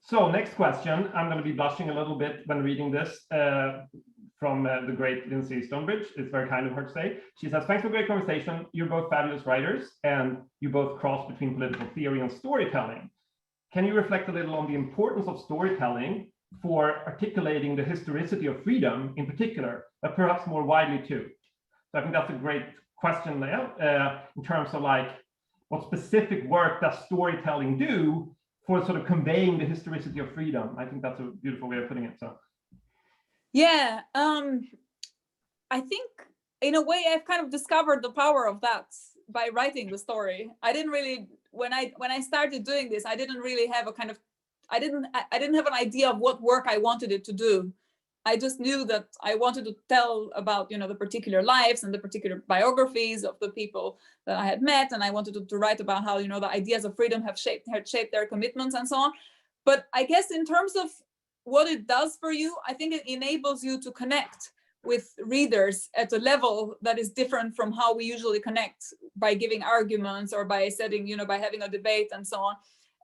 So next question, I'm going to be blushing a little bit when reading this from the great Lindsay Stonebridge. It's very kind of her to say. She says, thanks for a great conversation. You're both fabulous writers and you both cross between political theory and storytelling. Can you reflect a little on the importance of storytelling for articulating the historicity of freedom in particular, but perhaps more widely too? So I think that's a great question, Lea, in terms of like what specific work does storytelling do for sort of conveying the historicity of freedom? I think that's a beautiful way of putting it. So, yeah, I think in a way I've kind of discovered the power of that by writing the story. I didn't really, when I started doing this, I didn't really have a kind of, I didn't have an idea of what work I wanted it to do. I just knew that I wanted to tell about, the particular lives and the particular biographies of the people that I had met. And I wanted to write about how, the ideas of freedom had shaped their commitments and so on. But I guess in terms of what it does for you, I think it enables you to connect with readers at a level that is different from how we usually connect by giving arguments or by setting, by having a debate and so on.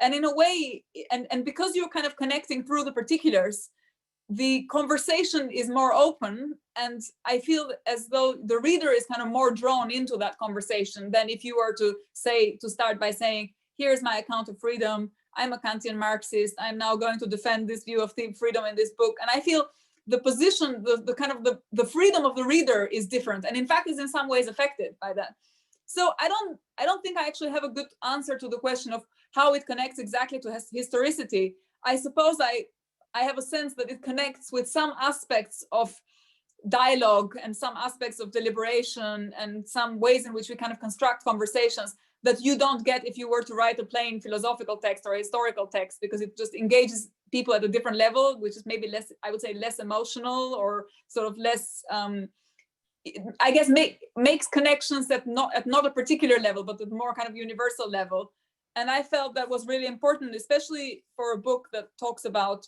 And in a way, and because you're kind of connecting through the particulars, the conversation is more open, and I feel as though the reader is kind of more drawn into that conversation than if you were to start by saying, here's my account of freedom, I'm a Kantian Marxist, I'm now going to defend this view of freedom in this book. And I feel the position, the freedom of the reader is different, and in fact is in some ways affected by that. So I don't think I actually have a good answer to the question of how it connects exactly to historicity. I suppose I have a sense that it connects with some aspects of dialogue and some aspects of deliberation and some ways in which we kind of construct conversations that you don't get if you were to write a plain philosophical text or a historical text, because it just engages people at a different level, which is maybe less, I would say, less emotional or sort of less, I guess, makes connections that at not a particular level, but at more kind of universal level. And I felt that was really important, especially for a book that talks about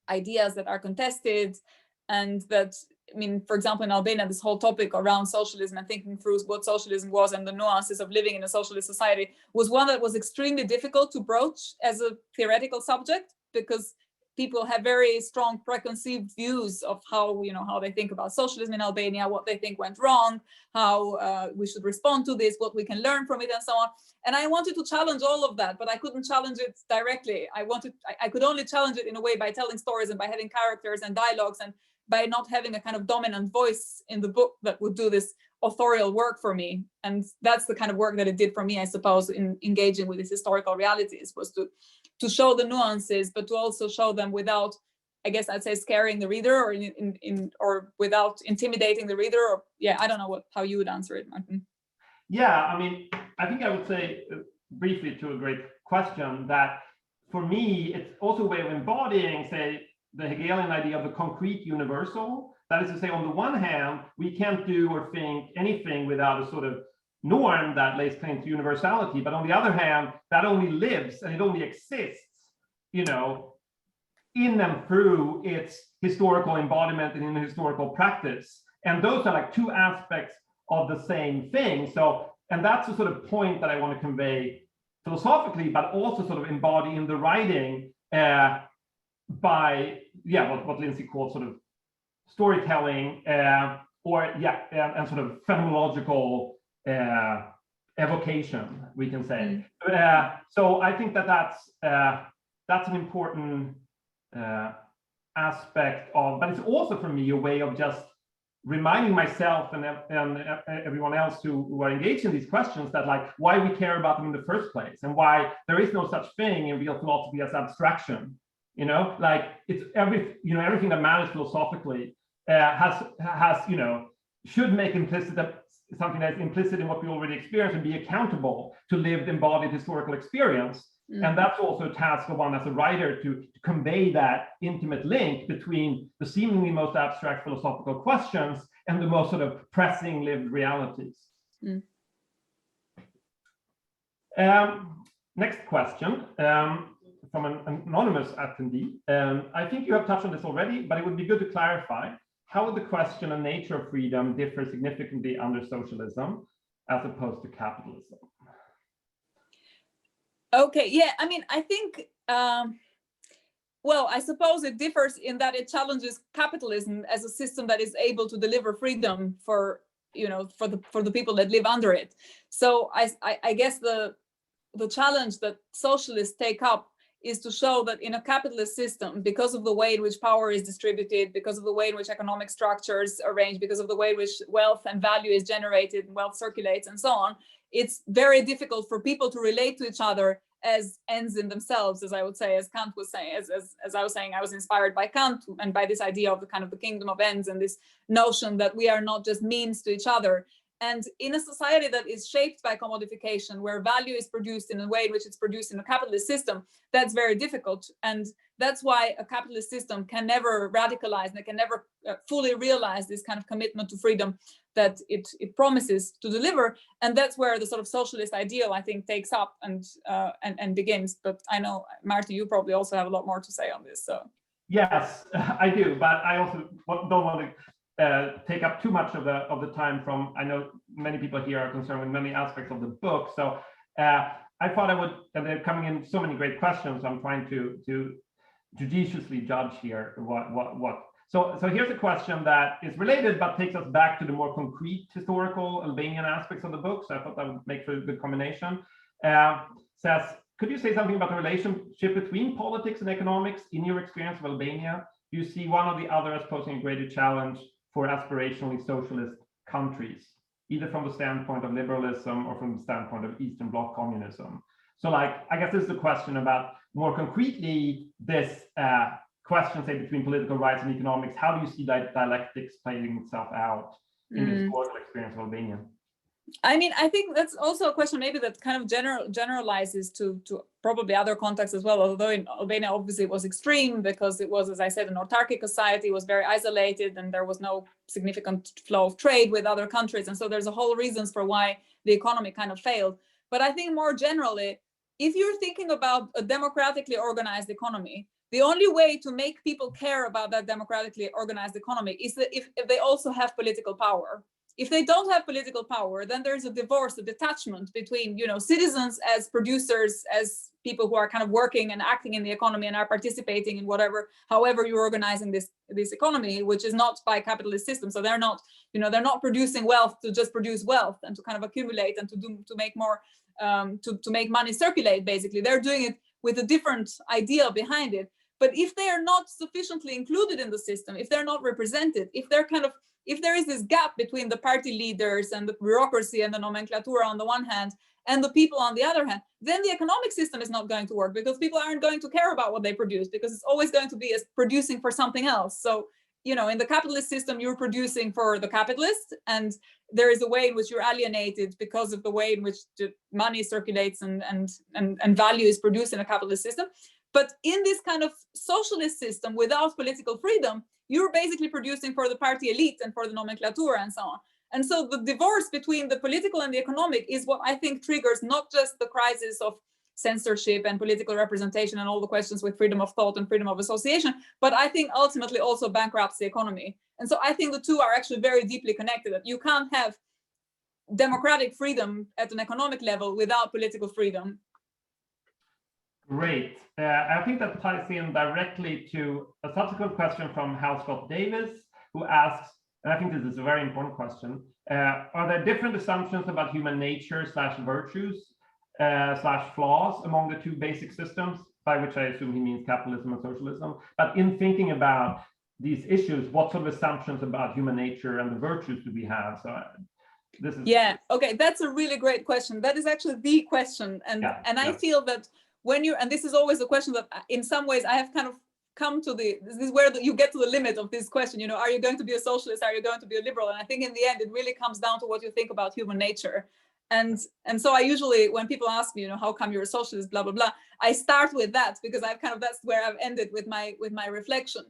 ideas that are contested, and that, I mean, for example, in Albania, this whole topic around socialism and thinking through what socialism was and the nuances of living in a socialist society was one that was extremely difficult to broach as a theoretical subject, because people have very strong preconceived views of how, how they think about socialism in Albania, what they think went wrong, how we should respond to this, what we can learn from it, and so on. And I wanted to challenge all of that, but I couldn't challenge it directly. I could only challenge it in a way by telling stories and by having characters and dialogues, and by not having a kind of dominant voice in the book that would do this authorial work for me. And that's the kind of work that it did for me, I suppose, in engaging with these historical realities, was to show the nuances, but to also show them without, I guess I'd say, scaring the reader, or or without intimidating the reader. Or I don't know how you would answer it, Martin. Yeah, I mean, I think I would say briefly to a great question that for me, it's also a way of embodying, say, the Hegelian idea of the concrete universal. That is to say, on the one hand, we can't do or think anything without a sort of norm that lays claim to universality. But on the other hand, that only lives and it only exists, in and through its historical embodiment and in the historical practice. And those are like two aspects of the same thing. So, and that's the sort of point that I want to convey philosophically, but also sort of embody in the writing by what Lindsay called sort of storytelling and sort of phenomenological evocation, we can say. So I think that's an important aspect of, but it's also for me a way of just reminding myself and everyone else who are engaged in these questions that, like, why we care about them in the first place, and why there is no such thing in real philosophy as abstraction. You know, like it's everything that matters philosophically has should make implicit that something that's implicit in what we already experience and be accountable to lived embodied historical experience. And that's also a task of one as a writer to convey that intimate link between the seemingly most abstract philosophical questions and the most sort of pressing lived realities. Next question from an anonymous attendee. I think you have touched on this already, but it would be good to clarify how the question and nature of freedom differ significantly under socialism as opposed to capitalism. Okay, yeah, I mean, I think, well, I suppose it differs in that it challenges capitalism as a system that is able to deliver freedom for, for the people that live under it. So I guess the challenge that socialists take up is to show that in a capitalist system, because of the way in which power is distributed, because of the way in which economic structures are arranged, because of the way in which wealth and value is generated, and wealth circulates, and so on, it's very difficult for people to relate to each other as ends in themselves, as I would say, as Kant was saying, as I was saying, I was inspired by Kant and by this idea of the kind of the kingdom of ends and this notion that we are not just means to each other. And in a society that is shaped by commodification, where value is produced in a way in which it's produced in a capitalist system, that's very difficult. And that's why a capitalist system can never radicalize and it can never fully realize this kind of commitment to freedom that it promises to deliver. And that's where the sort of socialist ideal, I think, takes up and begins. But I know, Martin, you probably also have a lot more to say on this. So yes, I do, but I also don't want to take up too much of the time from, I know many people here are concerned with many aspects of the book. So I thought I would, and they're coming in so many great questions, so I'm trying to judiciously judge here what. So here's a question that is related, but takes us back to the more concrete historical Albanian aspects of the book. So I thought that would make for a good combination. Says, could you say something about the relationship between politics and economics in your experience of Albania? Do you see one or the other as posing a greater challenge for aspirationally socialist countries, either from the standpoint of liberalism or from the standpoint of Eastern Bloc communism? So like, I guess this is a question about more concretely this question, say, between political rights and economics. How do you see that dialectics playing itself out in the historical experience of Albania? I mean, I think that's also a question maybe that kind of generalizes to probably other contexts as well, although in Albania obviously it was extreme because it was, as I said, an autarkic society, it was very isolated and there was no significant flow of trade with other countries. And so there's a whole reasons for why the economy kind of failed. But I think more generally, if you're thinking about a democratically organized economy, the only way to make people care about that democratically organized economy is that if they also have political power. If they don't have political power, then there's a divorce, a detachment between, citizens as producers, as people who are kind of working and acting in the economy and are participating in however you're organizing this economy, which is not by capitalist system. So they're not, they're not producing wealth to just produce wealth and to kind of accumulate and to make more, to make money circulate. Basically, they're doing it with a different idea behind it. But if they are not sufficiently included in the system, if they're not represented, if there is this gap between the party leaders and the bureaucracy and the nomenclatura on the one hand, and the people on the other hand, then the economic system is not going to work because people aren't going to care about what they produce because it's always going to be as producing for something else. So, in the capitalist system, you're producing for the capitalists, and there is a way in which you're alienated because of the way in which the money circulates and value is produced in a capitalist system. But in this kind of socialist system without political freedom, you're basically producing for the party elite and for the nomenclatura and so on. And so the divorce between the political and the economic is what I think triggers not just the crisis of censorship and political representation and all the questions with freedom of thought and freedom of association, but I think ultimately also bankrupts the economy. And so I think the two are actually very deeply connected. That you can't have democratic freedom at an economic level without political freedom. Great. I think that ties in directly to a subsequent question from Hal Scott Davis, who asks, and I think this is a very important question, are there different assumptions about human nature / virtues / flaws among the two basic systems, by which I assume he means capitalism and socialism? But in thinking about these issues, what sort of assumptions about human nature and the virtues do we have? So this is... Yeah, okay, that's a really great question. That is actually the question. And I feel that when you, and this is always a question that in some ways I have kind of come to this is where you get to the limit of this question, are you going to be a socialist? Are you going to be a liberal? And I think in the end, it really comes down to what you think about human nature. And so I usually, when people ask me, how come you're a socialist, blah, blah, blah, I start with that because that's where I've ended with my reflection.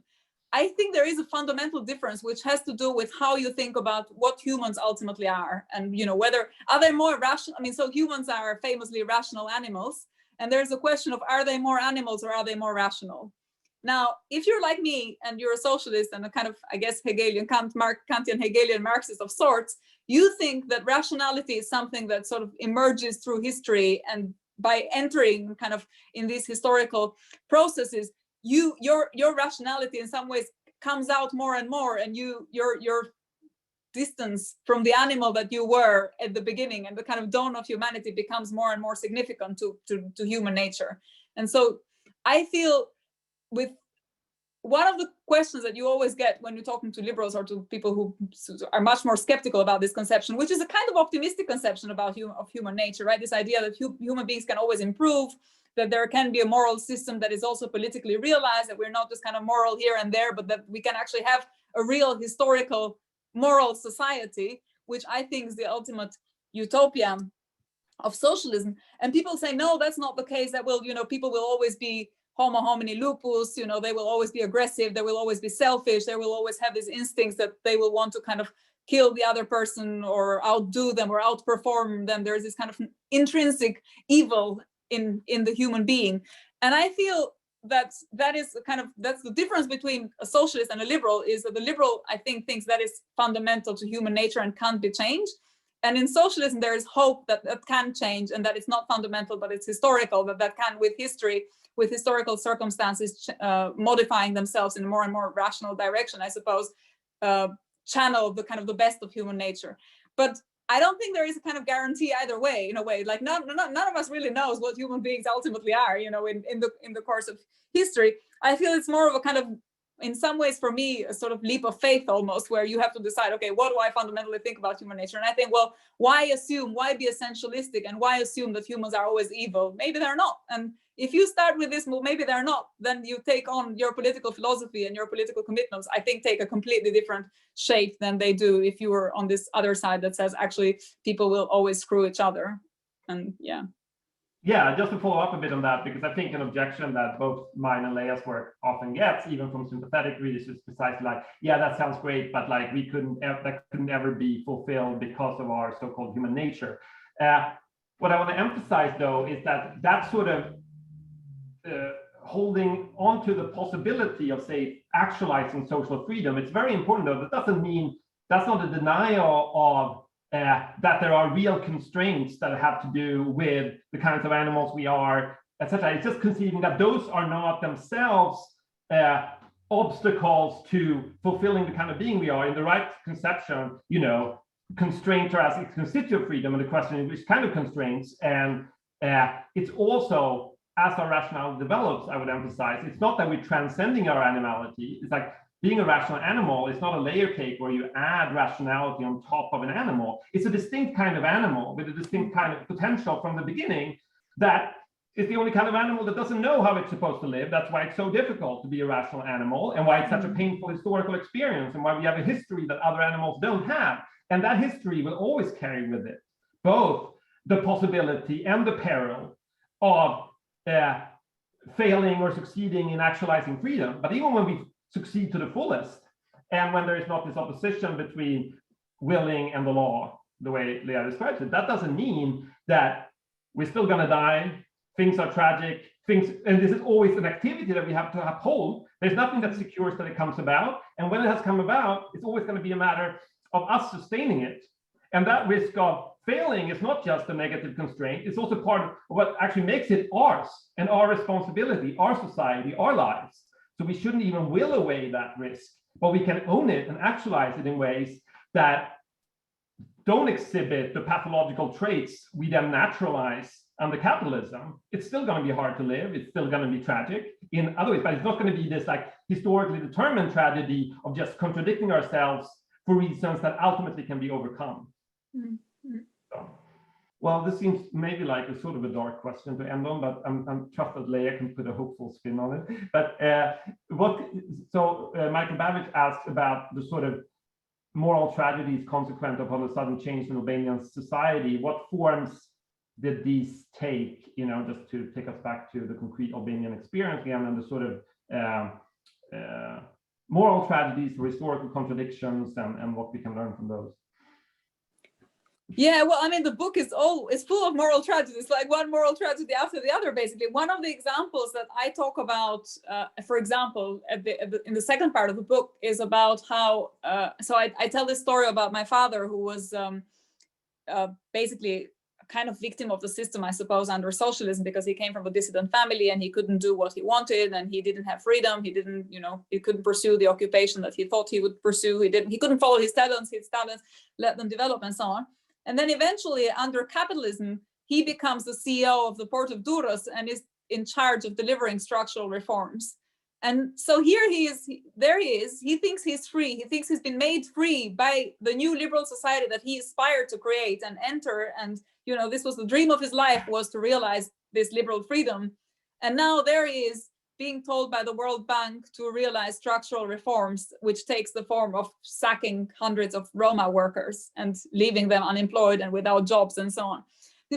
I think there is a fundamental difference, which has to do with how you think about what humans ultimately are. And, whether, are they more rational? I mean, so humans are famously rational animals. And there's a question of, are they more animals or are they more rational? Now, if you're like me and you're a socialist and a kind of, I guess, Hegelian, Kantian Hegelian Marxist of sorts, you think that rationality is something that sort of emerges through history, and by entering kind of in these historical processes, your rationality in some ways comes out more and more, and your distance from the animal that you were at the beginning and the kind of dawn of humanity becomes more and more significant to human nature. And so I feel with one of the questions that you always get when you're talking to liberals or to people who are much more skeptical about this conception, which is a kind of optimistic conception about human nature, right? This idea that human beings can always improve, that there can be a moral system that is also politically realized, that we're not just kind of moral here and there, but that we can actually have a real historical moral society, which I think is the ultimate utopia of socialism. And people say, no, that's not the case. That will, people will always be homo homini lupus, they will always be aggressive, they will always be selfish, they will always have these instincts that they will want to kind of kill the other person or outdo them or outperform them. There's this kind of intrinsic evil in the human being. And I feel that's the difference between a socialist and a liberal, is that the liberal, I think, thinks that is fundamental to human nature and can't be changed. And in socialism, there is hope that that can change, and that it's not fundamental, but it's historical, that can, with history, with historical circumstances modifying themselves in a more and more rational direction, I suppose, channel the kind of the best of human nature. But I don't think there is a kind of guarantee either way, in a way. Like none of us really knows what human beings ultimately are, in the course of history. I feel it's more of a kind of, in some ways for me, a sort of leap of faith almost, where you have to decide, okay, what do I fundamentally think about human nature? And I think, well, why be essentialistic, and why assume that humans are always evil? Maybe they're not. And if you start with this, well, maybe they're not, then you take on your political philosophy and your political commitments, I think, take a completely different shape than they do if you were on this other side that says, actually, people will always screw each other. And yeah. Yeah, just to follow up a bit on that, because I think an objection that both mine and Lea's work often gets, even from sympathetic readers, is precisely like, yeah, that sounds great, but like that couldn't ever be fulfilled because of our so-called human nature. What I want to emphasize, though, is that sort of holding on to the possibility of, say, actualizing social freedom, it's very important, though. That doesn't mean, that's not a denial of that there are real constraints that have to do with the kinds of animals we are, etc. It's just conceding that those are not themselves obstacles to fulfilling the kind of being we are. In the right conception, constraints are as a constitutive freedom, and the question is which kind of constraints. And it's also, as our rationality develops, I would emphasize, it's not that we're transcending our animality. It's like, being a rational animal is not a layer cake where you add rationality on top of an animal. It's a distinct kind of animal with a distinct kind of potential from the beginning, that is the only kind of animal that doesn't know how it's supposed to live. That's why it's so difficult to be a rational animal, and why it's such a painful historical experience, and why we have a history that other animals don't have. And that history will always carry with it both the possibility and the peril of failing or succeeding in actualizing freedom. But even when we succeed to the fullest, and when there is not this opposition between willing and the law, the way Lea describes it, that doesn't mean that we're still going to die. Things are tragic. And this is always an activity that we have to uphold. There's nothing that secures that it comes about. And when it has come about, it's always going to be a matter of us sustaining it. And that risk of failing is not just a negative constraint. It's also part of what actually makes it ours, and our responsibility, our society, our lives. So we shouldn't even will away that risk, but we can own it and actualize it in ways that don't exhibit the pathological traits we then naturalize under capitalism. It's still going to be hard to live. It's still going to be tragic in other ways, but it's not going to be this like historically determined tragedy of just contradicting ourselves for reasons that ultimately can be overcome. Mm-hmm. So. Well, this seems maybe like a sort of a dark question to end on, but I'm trust that Lea can put a hopeful spin on it. But Michael Babbage asked about the sort of moral tragedies consequent upon the sudden change in Albanian society. What forms did these take, you know, just to take us back to the concrete Albanian experience again, and the sort of moral tragedies, historical contradictions, and what we can learn from those? Yeah, well, I mean, the book is full of moral tragedies, like one moral tragedy after the other, basically. One of the examples that I talk about, for example, in the second part of the book, is about how, so I tell this story about my father, who was basically a kind of victim of the system, I suppose, under socialism, because he came from a dissident family and he couldn't do what he wanted, and he didn't have freedom. He didn't, you know, he couldn't pursue the occupation that he thought he would pursue. He couldn't follow his talents, let them develop, and so on. And then eventually, under capitalism, he becomes the CEO of the port of Durrës and is in charge of delivering structural reforms. And so here he is, there he is, he thinks he's free. He thinks he's been made free by the new liberal society that he aspired to create and enter. And, you know, this was the dream of his life, was to realize this liberal freedom. And now there he is, being told by the World Bank to realize structural reforms, which takes the form of sacking hundreds of Roma workers and leaving them unemployed and without jobs and so on.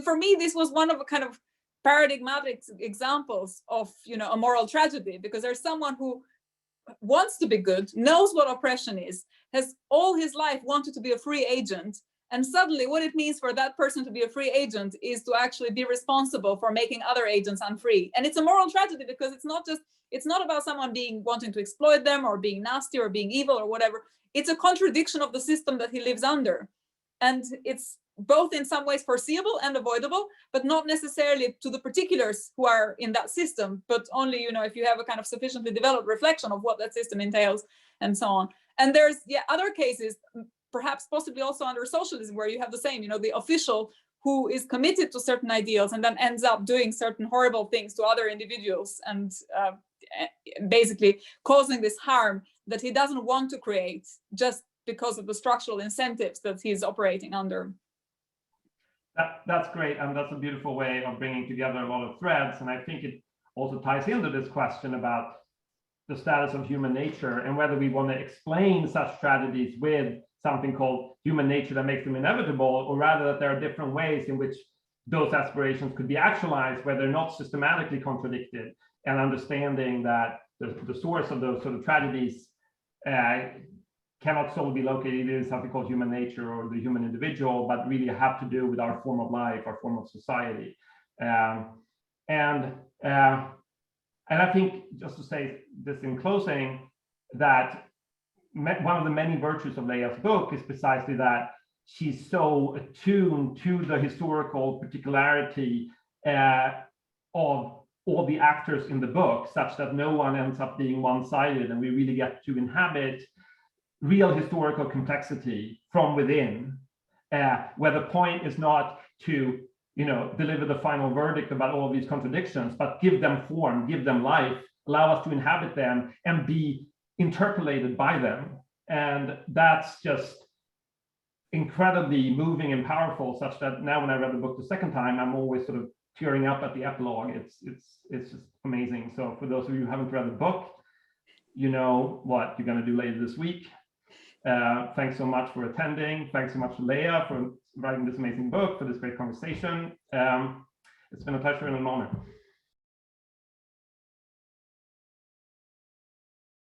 For me, this was one of a kind of paradigmatic examples of, you know, a moral tragedy, because there's someone who wants to be good, knows what oppression is, has all his life wanted to be a free agent, and suddenly what it means for that person to be a free agent is to actually be responsible for making other agents unfree. And it's a moral tragedy because it's not about someone wanting to exploit them or being nasty or being evil or whatever. It's a contradiction of the system that he lives under. And it's both in some ways foreseeable and avoidable, but not necessarily to the particulars who are in that system, but only, you know, if you have a kind of sufficiently developed reflection of what that system entails and so on. And there's other cases, perhaps possibly also under socialism, where you have the same, you know, the official who is committed to certain ideals and then ends up doing certain horrible things to other individuals and basically causing this harm that he doesn't want to create just because of the structural incentives that he's operating under. That's great, and that's a beautiful way of bringing together a lot of threads. And I think it also ties into this question about the status of human nature and whether we want to explain such tragedies with something called human nature that makes them inevitable, or rather that there are different ways in which those aspirations could be actualized, where they're not systematically contradicted, and understanding that the source of those sort of tragedies cannot solely be located in something called human nature or the human individual, but really have to do with our form of life, our form of society. And I think, just to say this in closing, that one of the many virtues of Lea's book is precisely that she's so attuned to the historical particularity of all the actors in the book, such that no one ends up being one-sided, and we really get to inhabit real historical complexity from within, where the point is not to, you know, deliver the final verdict about all of these contradictions, but give them form, give them life, allow us to inhabit them and be interpolated by them. And that's just incredibly moving and powerful, such that now when I read the book the second time, I'm always sort of tearing up at the epilogue. It's just amazing. So for those of you who haven't read the book, you know what you're going to do later this week. Thanks so much for attending. Thanks so much to Lea for writing this amazing book, for this great conversation. It's been a pleasure and an honor.